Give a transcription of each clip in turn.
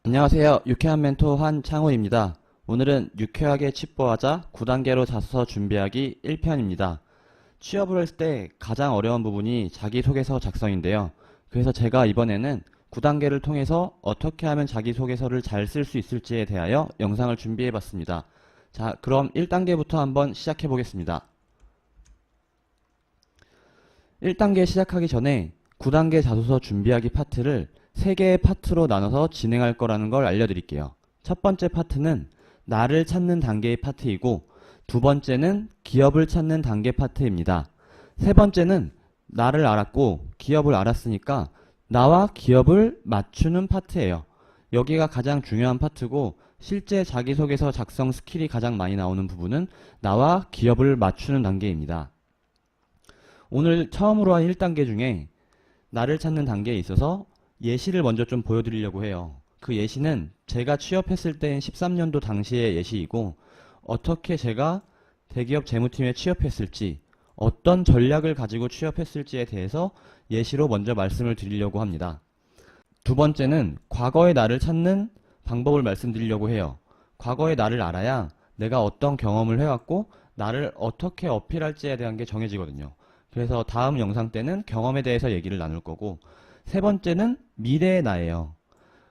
안녕하세요. 유쾌한 멘토 한창호입니다. 오늘은 유쾌하게 칩보하자 9단계로 자소서 준비하기 1편입니다. 취업을 할 때 가장 어려운 부분이 자기소개서 작성인데요. 그래서 제가 이번에는 9단계를 통해서 어떻게 하면 자기소개서를 잘 쓸 수 있을지에 대하여 영상을 준비해봤습니다. 자, 그럼 1단계부터 한번 시작해 보겠습니다. 1단계 시작하기 전에 9단계 자소서 준비하기 파트를 3개의 파트로 나눠서 진행할 거라는 걸 알려드릴게요. 첫 번째 파트는 나를 찾는 단계의 파트이고, 두 번째는 기업을 찾는 단계 파트입니다. 세 번째는 나를 알았고 기업을 알았으니까 나와 기업을 맞추는 파트예요. 여기가 가장 중요한 파트고, 실제 자기소개서 작성 스킬이 가장 많이 나오는 부분은 나와 기업을 맞추는 단계입니다. 오늘 처음으로 한 1단계 중에 나를 찾는 단계에 있어서 예시를 먼저 좀 보여드리려고 해요. 그 예시는 제가 취업했을 때인 13년도 당시의 예시이고, 어떻게 제가 대기업 재무팀에 취업했을지, 어떤 전략을 가지고 취업했을지에 대해서 예시로 먼저 말씀을 드리려고 합니다. 두 번째는 과거의 나를 찾는 방법을 말씀드리려고 해요. 과거의 나를 알아야 내가 어떤 경험을 해왔고 나를 어떻게 어필할지에 대한 게 정해지거든요. 그래서 다음 영상 때는 경험에 대해서 얘기를 나눌 거고, 세 번째는 미래의 나예요.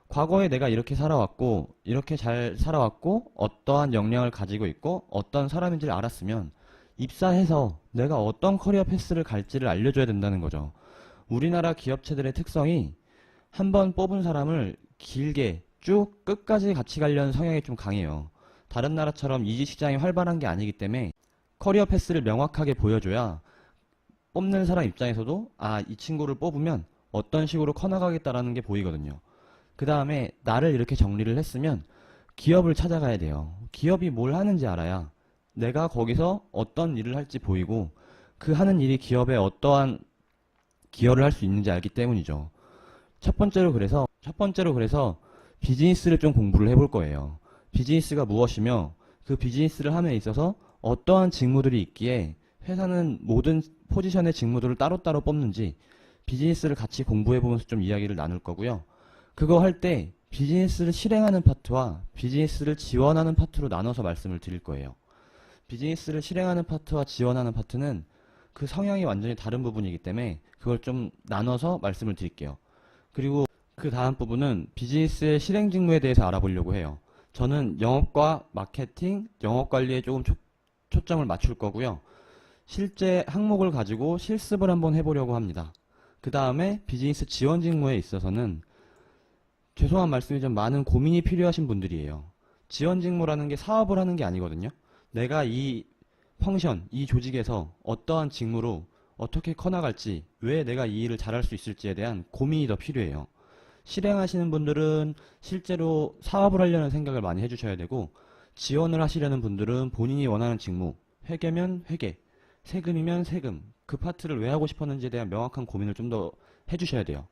과거에 내가 이렇게 살아왔고 이렇게 잘 살아왔고 어떠한 역량을 가지고 있고 어떤 사람인지를 알았으면 입사해서 내가 어떤 커리어 패스를 갈지를 알려줘야 된다는 거죠. 우리나라 기업체들의 특성이 한번 뽑은 사람을 길게 쭉 끝까지 같이 가려는 성향이 좀 강해요. 다른 나라처럼 이직 시장이 활발한 게 아니기 때문에 커리어 패스를 명확하게 보여줘야 뽑는 사람 입장에서도 이 친구를 뽑으면 어떤 식으로 커나가겠다라는 게 보이거든요. 그 다음에 나를 이렇게 정리를 했으면 기업을 찾아가야 돼요. 기업이 뭘 하는지 알아야 내가 거기서 어떤 일을 할지 보이고, 그 하는 일이 기업에 어떠한 기여를 할 수 있는지 알기 때문이죠. 첫 번째로 그래서 비즈니스를 좀 공부를 해볼 거예요. 비즈니스가 무엇이며 그 비즈니스를 함에 있어서 어떠한 직무들이 있기에 회사는 모든 포지션의 직무들을 따로따로 뽑는지 비즈니스를 같이 공부해보면서 좀 이야기를 나눌 거고요. 그거 할 때 비즈니스를 실행하는 파트와 비즈니스를 지원하는 파트로 나눠서 말씀을 드릴 거예요. 비즈니스를 실행하는 파트와 지원하는 파트는 그 성향이 완전히 다른 부분이기 때문에 그걸 좀 나눠서 말씀을 드릴게요. 그리고 그 다음 부분은 비즈니스의 실행 직무에 대해서 알아보려고 해요. 저는 영업과 마케팅, 영업관리에 조금 초점을 맞출 거고요. 실제 항목을 가지고 실습을 한번 해보려고 합니다. 그 다음에 비즈니스 지원 직무에 있어서는 죄송한 말씀이지만 많은 고민이 필요하신 분들이에요. 지원 직무라는 게 사업을 하는 게 아니거든요. 내가 이 펑션, 이 조직에서 어떠한 직무로 어떻게 커나갈지, 왜 내가 이 일을 잘할 수 있을지에 대한 고민이 더 필요해요. 실행하시는 분들은 실제로 사업을 하려는 생각을 많이 해주셔야 되고, 지원을 하시려는 분들은 본인이 원하는 직무, 회계면 회계, 세금이면 세금, 그 파트를 왜 하고 싶었는지에 대한 명확한 고민을 좀 더 해주셔야 돼요.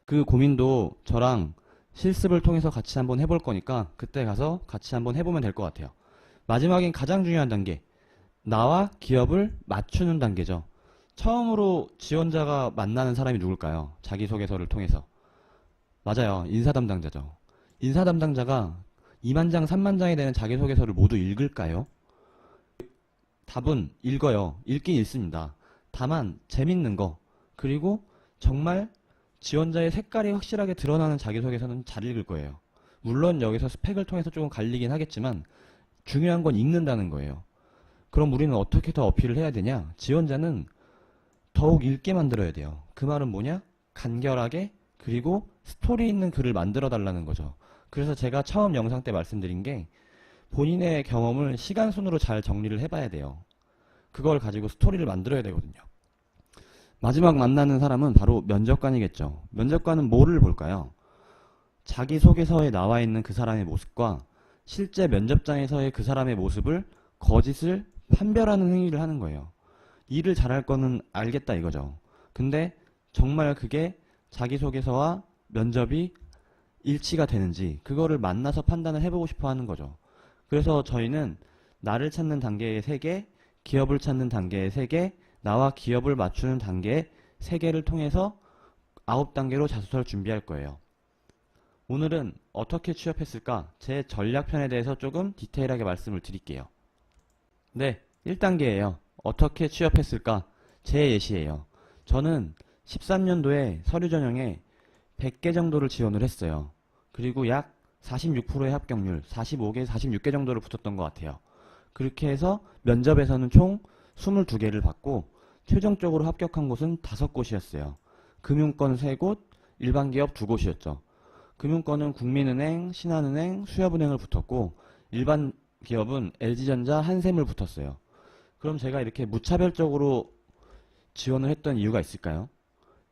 그 고민도 저랑 실습을 통해서 같이 한번 해볼 거니까 그때 가서 같이 한번 해보면 될 것 같아요. 마지막엔 가장 중요한 단계, 나와 기업을 맞추는 단계죠. 처음으로 지원자가 만나는 사람이 누굴까요? 자기소개서를 통해서. 맞아요. 인사 담당자죠. 인사 담당자가 2만장, 3만장이 되는 자기소개서를 모두 읽을까요? 답은 읽어요. 읽긴 읽습니다. 다만 재밌는 거, 그리고 정말 지원자의 색깔이 확실하게 드러나는 자기소개서는 잘 읽을 거예요. 물론 여기서 스펙을 통해서 조금 갈리긴 하겠지만 중요한 건 읽는다는 거예요. 그럼 우리는 어떻게 더 어필을 해야 되냐? 지원자는 더욱 읽게 만들어야 돼요. 그 말은 뭐냐? 간결하게, 그리고 스토리 있는 글을 만들어 달라는 거죠. 그래서 제가 처음 영상 때 말씀드린 게 본인의 경험을 시간순으로 잘 정리를 해봐야 돼요. 그걸 가지고 스토리를 만들어야 되거든요. 마지막 만나는 사람은 바로 면접관이겠죠. 면접관은 뭐를 볼까요? 자기소개서에 나와 있는 그 사람의 모습과 실제 면접장에서의 그 사람의 모습을 거짓을 판별하는 행위를 하는 거예요. 일을 잘할 거는 알겠다 이거죠. 근데 정말 그게 자기소개서와 면접이 일치가 되는지 그거를 만나서 판단을 해보고 싶어 하는 거죠. 그래서 저희는 나를 찾는 단계의 3개, 기업을 찾는 단계의 3개, 나와 기업을 맞추는 단계 3개를 통해서 9단계로 자소서를 준비할 거예요. 오늘은 어떻게 취업했을까? 제 전략편에 대해서 조금 디테일하게 말씀을 드릴게요. 네, 1단계예요. 어떻게 취업했을까? 제 예시예요. 저는 13년도에 서류 전형에 100개 정도를 지원을 했어요. 그리고 약 46%의 합격률, 45개, 46개 정도를 붙었던 것 같아요. 그렇게 해서 면접에서는 총 22개를 받고 최종적으로 합격한 곳은 5곳이었어요. 금융권 3곳, 일반기업 2곳이었죠. 금융권은 국민은행, 신한은행, 수협은행을 붙었고 일반 기업은 LG전자, 한샘을 붙었어요. 그럼 제가 이렇게 무차별적으로 지원을 했던 이유가 있을까요?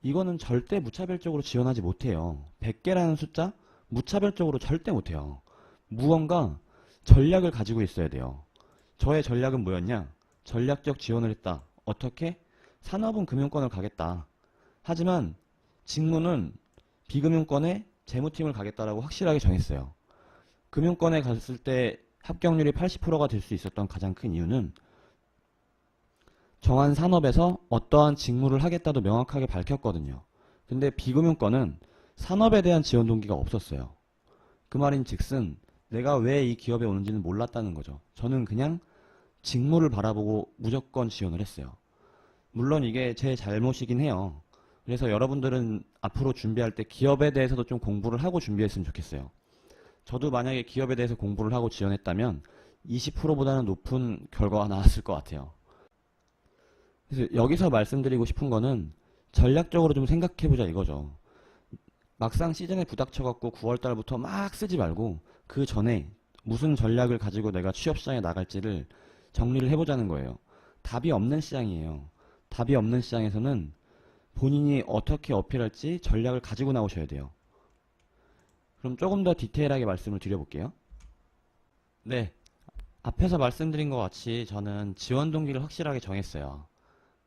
이거는 절대 무차별적으로 지원하지 못해요. 100개라는 숫자 무차별적으로 절대 못해요. 무언가 전략을 가지고 있어야 돼요. 저의 전략은 뭐였냐? 전략적 지원을 했다. 어떻게? 산업은 금융권을 가겠다. 하지만 직무는 비금융권에 재무팀을 가겠다라고 확실하게 정했어요. 금융권에 갔을 때 합격률이 80%가 될 수 있었던 가장 큰 이유는 정한 산업에서 어떠한 직무를 하겠다도 명확하게 밝혔거든요. 근데 비금융권은 산업에 대한 지원 동기가 없었어요. 그 말인 즉슨 내가 왜 이 기업에 오는지는 몰랐다는 거죠. 저는 그냥 직무를 바라보고 무조건 지원을 했어요. 물론 이게 제 잘못이긴 해요. 그래서 여러분들은 앞으로 준비할 때 기업에 대해서도 좀 공부를 하고 준비했으면 좋겠어요. 저도 만약에 기업에 대해서 공부를 하고 지원했다면 20%보다는 높은 결과가 나왔을 것 같아요. 그래서 여기서 말씀드리고 싶은 거는 전략적으로 좀 생각해보자 이거죠. 막상 시즌에 부닥쳐갖고 9월달부터 막 쓰지 말고 그 전에 무슨 전략을 가지고 내가 취업시장에 나갈지를 정리를 해보자는 거예요. 답이 없는 시장이에요. 답이 없는 시장에서는 본인이 어떻게 어필할지 전략을 가지고 나오셔야 돼요. 그럼 조금 더 디테일하게 말씀을 드려볼게요. 네, 앞에서 말씀드린 것 같이 저는 지원 동기를 확실하게 정했어요.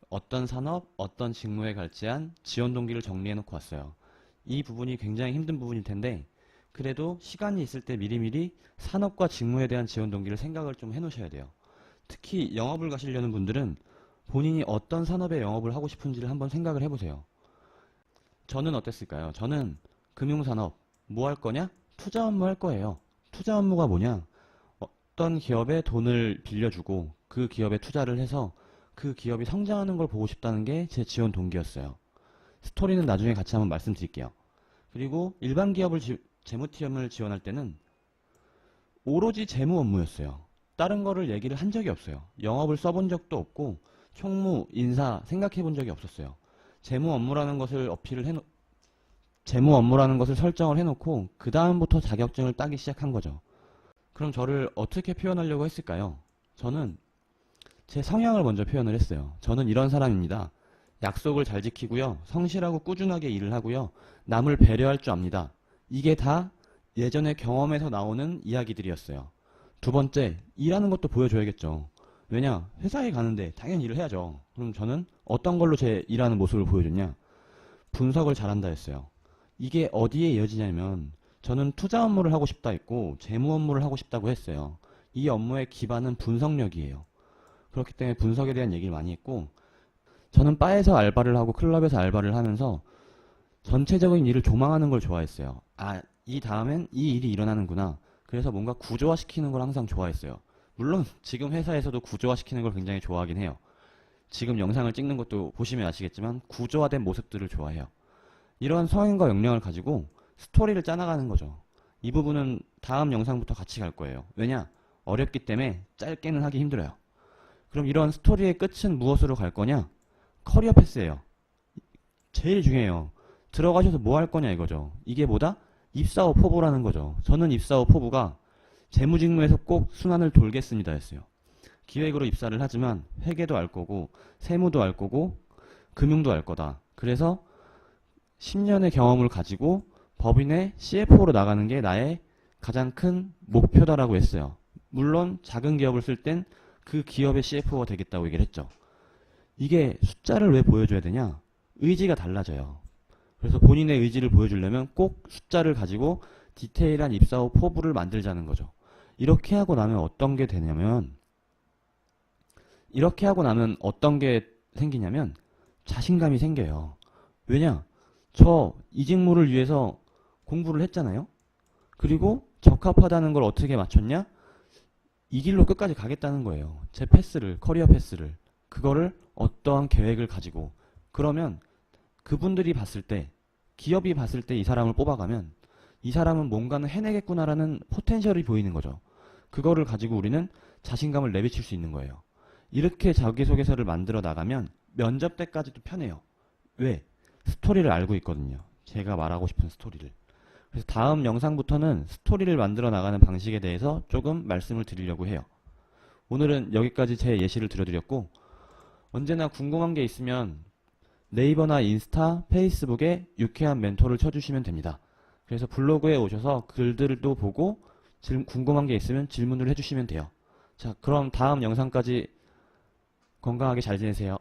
어떤 산업, 어떤 직무에 갈지 한 지원 동기를 정리해 놓고 왔어요. 이 부분이 굉장히 힘든 부분일 텐데 그래도 시간이 있을 때 미리미리 산업과 직무에 대한 지원 동기를 생각을 좀 해놓으셔야 돼요. 특히 영업을 가시려는 분들은 본인이 어떤 산업에 영업을 하고 싶은지를 한번 생각을 해보세요. 저는 어땠을까요? 저는 금융산업, 뭐 할 거냐? 투자 업무 할 거예요. 투자 업무가 뭐냐? 어떤 기업에 돈을 빌려주고 그 기업에 투자를 해서 그 기업이 성장하는 걸 보고 싶다는 게 제 지원 동기였어요. 스토리는 나중에 같이 한번 말씀드릴게요. 그리고 일반 기업을 재무팀을 지원할 때는 오로지 재무 업무였어요. 다른 거를 얘기를 한 적이 없어요. 영업을 써본 적도 없고 총무, 인사 생각해 본 적이 없었어요. 재무 업무라는 것을 재무 업무라는 것을 설정을 해놓고 그 다음부터 자격증을 따기 시작한 거죠. 그럼 저를 어떻게 표현하려고 했을까요? 저는 제 성향을 먼저 표현을 했어요. 저는 이런 사람입니다. 약속을 잘 지키고요. 성실하고 꾸준하게 일을 하고요. 남을 배려할 줄 압니다. 이게 다 예전의 경험에서 나오는 이야기들이었어요. 두 번째, 일하는 것도 보여줘야겠죠. 왜냐? 회사에 가는데 당연히 일을 해야죠. 그럼 저는 어떤 걸로 제 일하는 모습을 보여줬냐? 분석을 잘한다 했어요. 이게 어디에 이어지냐면 저는 투자 업무를 하고 싶다 했고 재무 업무를 하고 싶다고 했어요. 이 업무의 기반은 분석력이에요. 그렇기 때문에 분석에 대한 얘기를 많이 했고 저는 바에서 알바를 하고 클럽에서 알바를 하면서 전체적인 일을 조망하는 걸 좋아했어요. 아, 이 다음엔 이 일이 일어나는구나. 그래서 뭔가 구조화시키는 걸 항상 좋아했어요. 물론 지금 회사에서도 구조화시키는 걸 굉장히 좋아하긴 해요. 지금 영상을 찍는 것도 보시면 아시겠지만 구조화된 모습들을 좋아해요. 이런 성향과 역량을 가지고 스토리를 짜나가는 거죠. 이 부분은 다음 영상부터 같이 갈 거예요. 왜냐? 어렵기 때문에 짧게는 하기 힘들어요. 그럼 이런 스토리의 끝은 무엇으로 갈 거냐? 커리어 패스예요. 제일 중요해요. 들어가셔서 뭐 할 거냐 이거죠. 이게 뭐다? 입사 후 포부라는 거죠. 저는 입사 후 포부가 재무직무에서 꼭 순환을 돌겠습니다 했어요. 기획으로 입사를 하지만 회계도 알 거고 세무도 알 거고 금융도 알 거다. 그래서 10년의 경험을 가지고 법인의 CFO로 나가는 게 나의 가장 큰 목표다라고 했어요. 물론 작은 기업을 쓸 땐 그 기업의 CFO가 되겠다고 얘기를 했죠. 이게 숫자를 왜 보여줘야 되냐? 의지가 달라져요. 그래서 본인의 의지를 보여주려면 꼭 숫자를 가지고 디테일한 입사 후 포부를 만들자는 거죠. 이렇게 하고 나면 어떤 게 되냐면 이렇게 하고 나면 어떤 게 생기냐면 자신감이 생겨요. 왜냐? 저 이 직무를 위해서 공부를 했잖아요. 그리고 적합하다는 걸 어떻게 맞췄냐? 이 길로 끝까지 가겠다는 거예요. 제 패스를, 커리어 패스를. 그거를 어떠한 계획을 가지고. 그러면 그분들이 봤을 때, 기업이 봤을 때 이 사람을 뽑아가면 이 사람은 뭔가는 해내겠구나라는 포텐셜이 보이는 거죠. 그거를 가지고 우리는 자신감을 내비칠 수 있는 거예요. 이렇게 자기소개서를 만들어 나가면 면접 때까지도 편해요. 왜? 스토리를 알고 있거든요. 제가 말하고 싶은 스토리를. 그래서 다음 영상부터는 스토리를 만들어 나가는 방식에 대해서 조금 말씀을 드리려고 해요. 오늘은 여기까지 제 예시를 들려드렸고, 언제나 궁금한 게 있으면 네이버나 인스타, 페이스북에 유쾌한 멘토를 쳐주시면 됩니다. 그래서 블로그에 오셔서 글들도 보고 궁금한 게 있으면 질문을 해주시면 돼요. 자, 그럼 다음 영상까지 건강하게 잘 지내세요.